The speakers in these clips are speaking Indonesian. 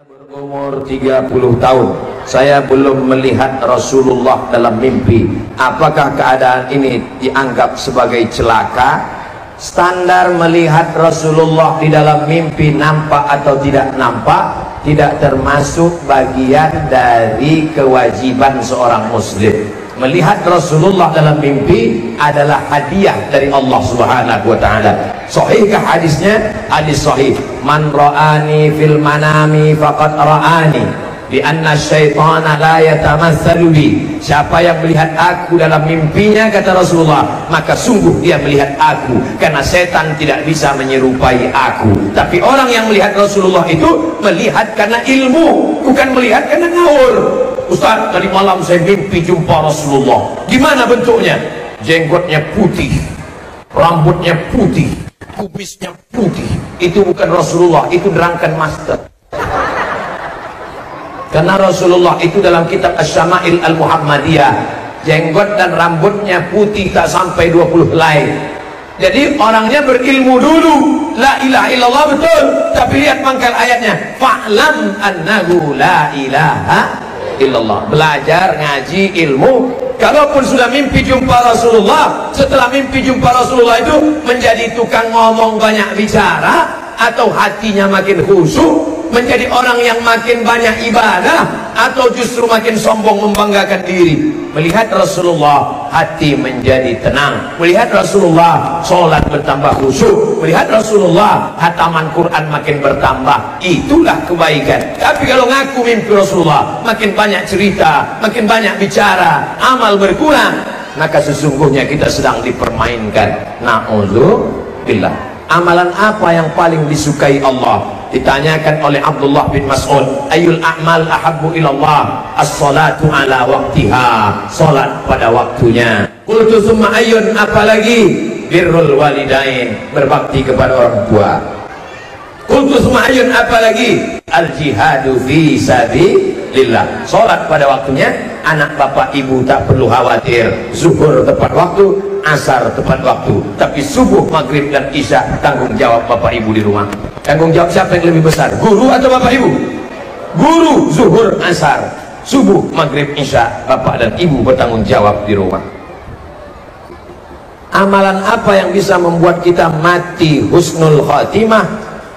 Berumur 30 tahun, saya belum melihat Rasulullah dalam mimpi. Apakah keadaan ini dianggap sebagai celaka? Standar melihat Rasulullah di dalam mimpi nampak atau tidak nampak tidak termasuk bagian dari kewajiban seorang muslim. Melihat Rasulullah dalam mimpi adalah hadiah dari Allah Subhanahu wa taala. Sahihkah hadisnya? Hadis sahih. Man ra'ani fil manami faqad ra'ani bi anna syaitana la yatamatsalu bi. Siapa yang melihat aku dalam mimpinya, kata Rasulullah, maka sungguh dia melihat aku, karena setan tidak bisa menyerupai aku. Tapi orang yang melihat Rasulullah itu melihat karena ilmu, bukan melihat karena ngawur. Ustaz, tadi malam saya mimpi jumpa Rasulullah. Gimana bentuknya? Jenggotnya putih, rambutnya putih, kubisnya putih. Itu bukan Rasulullah, itu drunken master. Karena Rasulullah itu dalam kitab Asy-Syama'il Al-Muhammadiyah, jenggot dan rambutnya putih tak sampai 20 helai. Jadi orangnya berilmu dulu, la ilaha illallah betul, tapi lihat pangkal ayatnya, fa'lam annahu la ilaha illallah. Belajar ngaji ilmu. Kalaupun sudah mimpi jumpa Rasulullah, setelah mimpi jumpa Rasulullah itu menjadi tukang ngomong banyak bicara, atau hatinya makin khusyuk, menjadi orang yang makin banyak ibadah, atau justru makin sombong membanggakan diri. Melihat Rasulullah hati menjadi tenang, melihat Rasulullah sholat bertambah khusyuk, melihat Rasulullah hataman Quran makin bertambah. Itulah kebaikan. Tapi kalau ngaku mimpi Rasulullah, makin banyak cerita, makin banyak bicara, amal berkurang, maka sesungguhnya kita sedang dipermainkan. Na'udzubillah. Amalan apa yang paling disukai Allah? Ditanyakan oleh Abdullah bin Mas'ud, ayyul a'mal ahabbu ilallah? As-salatu ala waqtiha, salat pada waktunya. Qultu tsumma ayyun, apalagi? Birrul walidain, berbakti kepada orang tua. Qultu tsumma ayyun, apalagi? Al-jihadu fi sabilillah, salat pada waktunya. Anak bapak ibu tak perlu khawatir, zuhur tepat waktu, asar tepat waktu, tapi subuh, maghrib dan isya tanggung jawab bapak ibu di rumah. Tanggung jawab siapa yang lebih besar, guru atau bapak ibu? Guru, zuhur, asar, subuh, maghrib, isya, bapak dan ibu bertanggung jawab di rumah. Amalan apa yang bisa membuat kita mati husnul khatimah?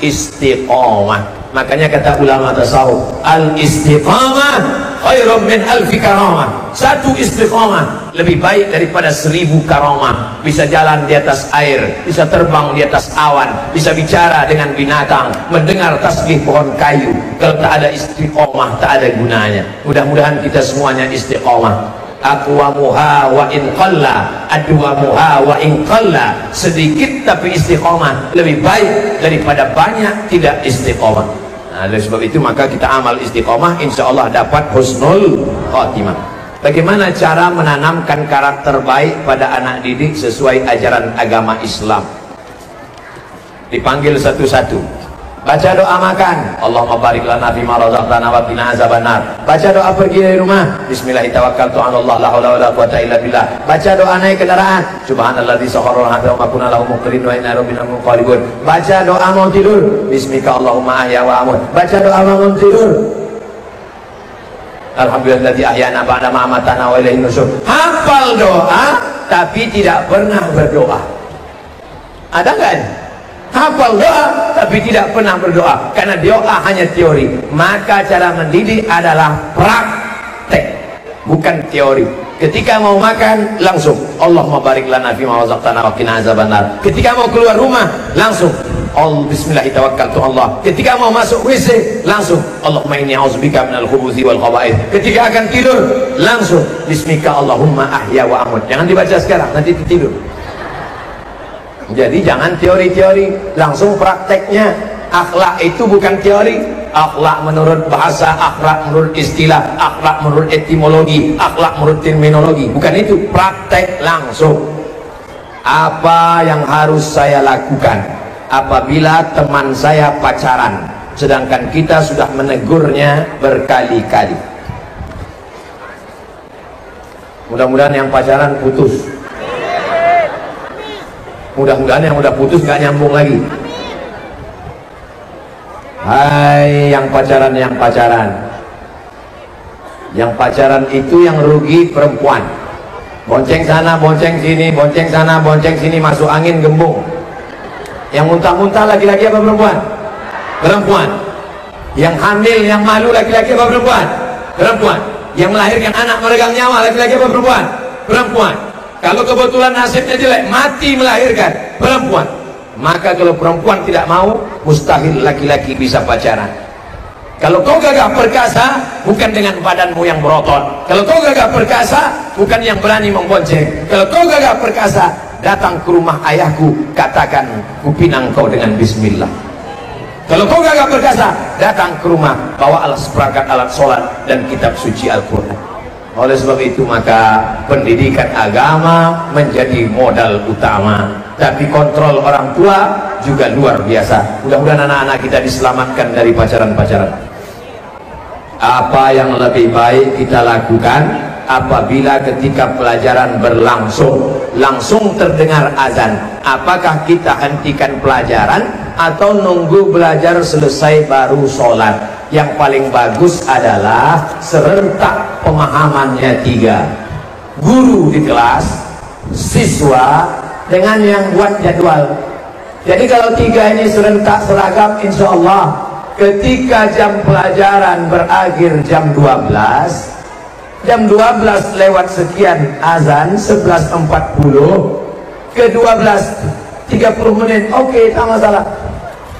Istiqomah. Makanya kata ulama tasawuf, al istiqamah khairum min alfi karamah. Satu istiqamah lebih baik daripada 1000 karamah. Bisa jalan di atas air, bisa terbang di atas awan, bisa bicara dengan binatang, mendengar tasbih pohon kayu. Kalau tak ada istiqamah, tak ada gunanya. Mudah-mudahan kita semuanya istiqamah. Aqwamuha wa in qalla, adwamuha wa in qalla. Sedikit tapi istiqomah lebih baik daripada banyak tidak istiqomah. Nah, oleh sebab itu maka kita amal istiqomah, insya Allah dapat husnul khatimah. Bagaimana cara menanamkan karakter baik pada anak didik sesuai ajaran agama Islam? Dipanggil satu-satu. Baca doa makan, Allahumma barik lana fima razaqtana wa qina azabannar. Baca doa pergi dari rumah, bismillahirrahmanirrahim, Allah la haula wala quwata illa billah. Baca doa naik kendaraan, subhanalladzi sakhkhara lana ma kunna lahu muqrinin wa inna rabbina munqalibun. Baca doa mau tidur, bismika Allahumma ahya wa amut. Baca doa bangun tidur, alhamdulillahilladzi ahyana ba'da ma amatana wa ilaihin nusyur. Hafal doa tapi tidak pernah berdoa. Ada enggak? Hafal doa tapi tidak pernah berdoa, karena doa hanya teori. Maka cara mendidik adalah praktek, bukan teori. Ketika mau makan langsung Allahumma barik lana fima razaqtana wa qina azabannar. Ketika mau keluar rumah langsung bismillahirrahmanirrahim. Ketika mau masuk WC langsung Allahumma inni a'udzubika minal khubuthi wal khaba'ith. Ketika akan tidur langsung bismika Allahumma ahya wa amut. Jangan dibaca sekarang, nanti tidur. Jadi jangan teori-teori, langsung prakteknya. Akhlak itu bukan teori. Akhlak menurut bahasa, akhlak menurut istilah, akhlak menurut etimologi, akhlak menurut terminologi. Bukan itu, praktek langsung. Apa yang harus saya lakukan apabila teman saya pacaran, sedangkan kita sudah menegurnya berkali-kali? Mudah-mudahan yang pacaran putus. Mudah-mudahan yang udah putus gak nyambung lagi. Hai yang pacaran, yang pacaran itu yang rugi perempuan. Bonceng sana, bonceng sini, bonceng sana, bonceng sini, masuk angin gembung. Yang muntah-muntah laki-laki apa perempuan? Perempuan. Yang hamil, yang malu laki-laki apa perempuan? Perempuan. Yang melahirkan anak meregang nyawa laki-laki apa perempuan? Perempuan. Kalau kebetulan nasibnya jelek, mati melahirkan, perempuan. Maka kalau perempuan tidak mau, mustahil laki-laki bisa pacaran. Kalau kau gagah perkasa, bukan dengan badanmu yang berotot. Kalau kau gagah perkasa, bukan yang berani membonceng. Kalau kau gagah perkasa, datang ke rumah ayahku, katakan kupinang kau dengan bismillah. Kalau kau gagah perkasa, datang ke rumah, bawa seperangkat alat sholat dan kitab suci Al-Quran. Oleh sebab itu maka pendidikan agama menjadi modal utama. Tapi kontrol orang tua juga luar biasa. Mudah-mudahan anak-anak kita diselamatkan dari pacaran-pacaran. Apa yang lebih baik kita lakukan apabila ketika pelajaran berlangsung langsung terdengar azan? Apakah kita hentikan pelajaran atau nunggu belajar selesai baru sholat? Yang paling bagus adalah serentak pemahamannya 3. Guru di kelas, siswa, dengan yang buat jadwal. Jadi kalau 3 ini serentak seragam, insya Allah ketika jam pelajaran berakhir jam 12 lewat sekian azan 11.40 ke 12.30 menit, oke, tak masalah.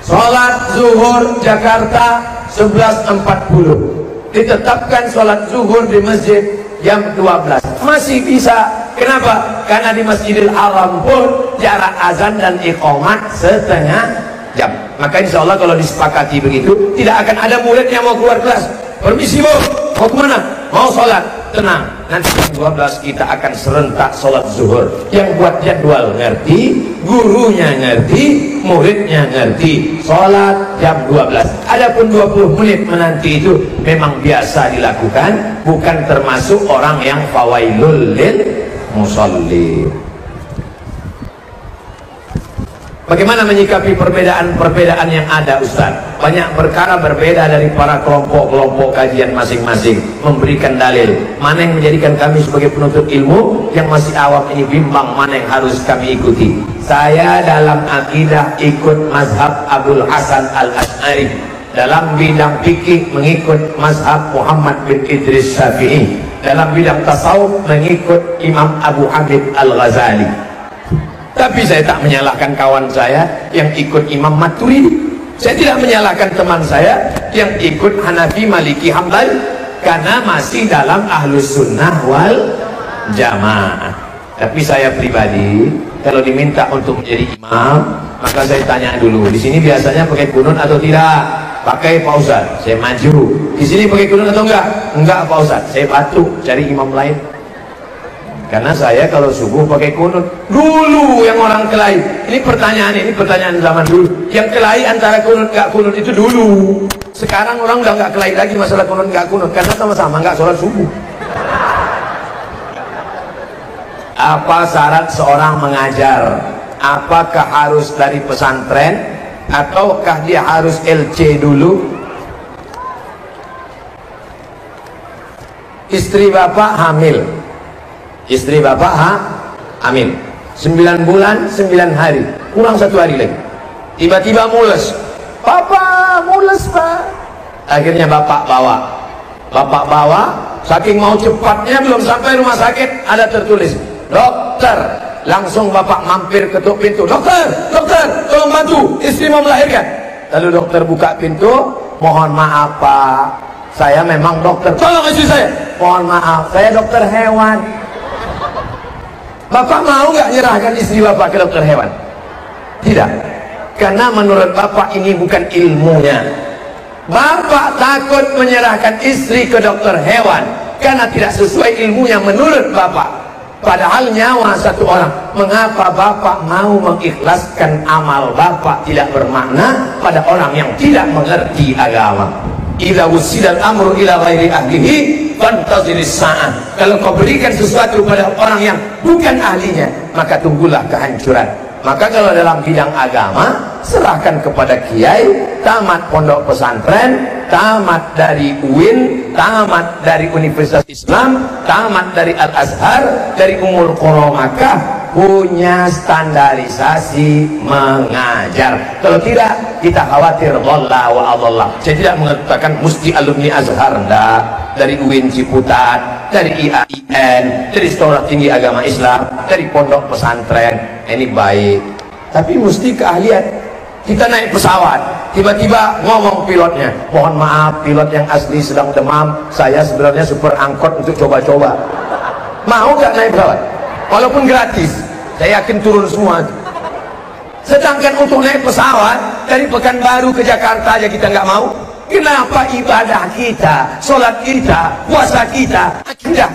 Sholat zuhur Jakarta 11.40, ditetapkan sholat zuhur di masjid jam 12, masih bisa. Kenapa? Karena di Masjidil Haram pun jarak azan dan iqamat setengah jam. Maka insya Allah kalau disepakati begitu, tidak akan ada murid yang mau keluar kelas. Permisi bu, mau kemana? Mau sholat. Tenang, nanti jam 12 kita akan serentak sholat zuhur. Yang buat jadwal ngerti, gurunya ngerti, muridnya ngerti. Sholat jam 12. Adapun 20 menit menanti itu memang biasa dilakukan, bukan termasuk orang yang fawailul lil musalli. Bagaimana menyikapi perbedaan-perbedaan yang ada, Ustaz? Banyak perkara berbeda dari para kelompok-kelompok kajian masing-masing, memberikan dalil. Mana yang menjadikan kami sebagai penuntut ilmu yang masih awam ini bimbang mana yang harus kami ikuti? Saya dalam akidah ikut mazhab Abdul Hasan Al-Asy'ari. Dalam bidang fikih mengikut mazhab Muhammad bin Idris Syafi'i. Dalam bidang tasawuf mengikut Imam Abu Hamid Al-Ghazali. Tapi saya tak menyalahkan kawan saya yang ikut Imam Maturidi. Saya tidak menyalahkan teman saya yang ikut Hanafi, Maliki, Hambali, karena masih dalam Ahlus Sunnah wal Jamaah. Tapi saya pribadi kalau diminta untuk menjadi imam, maka saya tanya dulu, di sini biasanya pakai kunut atau tidak? Pakai, Pak Ustaz. Saya maju. Di sini pakai kunut atau enggak? Enggak, Pak Ustaz. Saya batuk cari imam lain. Karena saya kalau subuh pakai kunut. Dulu yang orang kelahi, ini pertanyaan zaman dulu. Yang kelahi antara kunut gak kunut itu dulu. Sekarang orang udah gak kelahi lagi masalah kunut gak kunut, karena sama-sama gak sholat subuh. Apa syarat seorang mengajar? Apakah harus dari pesantren ataukah dia harus LC dulu? Istri bapak hamil. Istri bapak hamil 9 bulan 9 hari, kurang 1 hari lagi. Tiba-tiba mules. Papa mules pak. Akhirnya bapak bawa, saking mau cepatnya belum sampai rumah sakit ada tertulis dokter. Langsung bapak mampir ketuk pintu. Dokter tolong bantu, istri mau melahirkan. Lalu dokter buka pintu. Mohon maaf pak, saya memang dokter. Tolong istri saya. Mohon maaf, saya dokter hewan. Bapak mau nggak nyerahkan istri bapak ke dokter hewan? Tidak, karena menurut bapak ini bukan ilmunya. Bapak takut menyerahkan istri ke dokter hewan karena tidak sesuai ilmunya menurut bapak. Padahal nyawa satu orang. Mengapa bapak mau mengikhlaskan amal bapak tidak bermakna pada orang yang tidak mengerti agama? Idza wusidal amru ila ghairi ahlihi fantaziris sa'ah. Kalau kau berikan sesuatu pada orang yang bukan ahlinya, maka tunggulah kehancuran. Maka kalau dalam bidang agama, serahkan kepada kiai, tamat pondok pesantren, tamat dari UIN, tamat dari Universitas Islam, tamat dari Al-Azhar, dari Ummul Qura Makkah, punya standarisasi mengajar. Kalau tidak, kita khawatir dhalla wa adalla. Saya tidak mengatakan mesti alumni Azhar, enggak, dari UIN Ciputat, dari IAIN, dari Sekolah Tinggi Agama Islam, dari pondok pesantren. Ini baik, tapi mesti keahlian. Kita naik pesawat, tiba-tiba ngomong pilotnya, mohon maaf pilot yang asli sedang demam, saya sebenarnya super angkot untuk coba-coba. Mau gak naik pesawat? Walaupun gratis, saya yakin turun semua. Sedangkan untuk naik pesawat dari Pekanbaru ke Jakarta aja kita nggak mau. Kenapa ibadah kita, sholat kita, puasa kita, akidah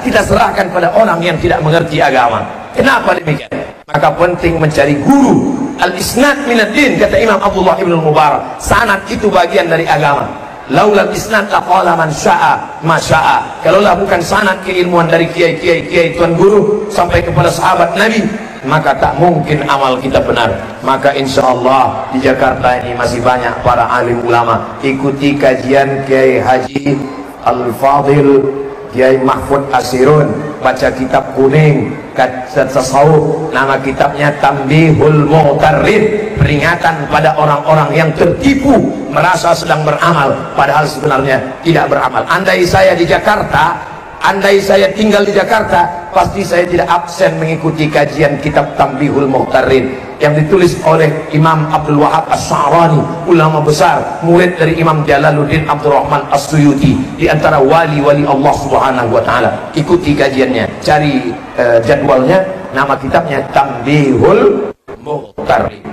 kita serahkan pada orang yang tidak mengerti agama? Kenapa demikian? Maka penting mencari guru. Al-isnad minad din, kata Imam Abdullah ibn Mubarak. Sanad itu bagian dari agama. Laulal isnad laqala man sya'a ma sya'a. Kalaulah bukan sanad keilmuan dari kiai tuan guru sampai kepada sahabat Nabi, maka tak mungkin amal kita benar. Maka insya Allah di Jakarta ini masih banyak para alim ulama. Ikuti kajian Kiai Haji Al-Fadil Kiai Mahfud Asirun, baca kitab kuning tasawuf, nama kitabnya Tambihul Mu'tarrid, peringatan pada orang-orang yang tertipu merasa sedang beramal padahal sebenarnya tidak beramal. Andai saya di Jakarta, andai saya tinggal di Jakarta, pasti saya tidak absen mengikuti kajian kitab Tambihul Mu'tarrid yang ditulis oleh Imam Abdul Wahab As-Sa'rani, ulama besar, murid dari Imam Jalaluddin Abdurrahman As-Suyuti, di antara wali-wali Allah Subhanahu wa taala. Ikuti kajiannya, cari jadwalnya, nama kitabnya Tambihul Mu'tarrid.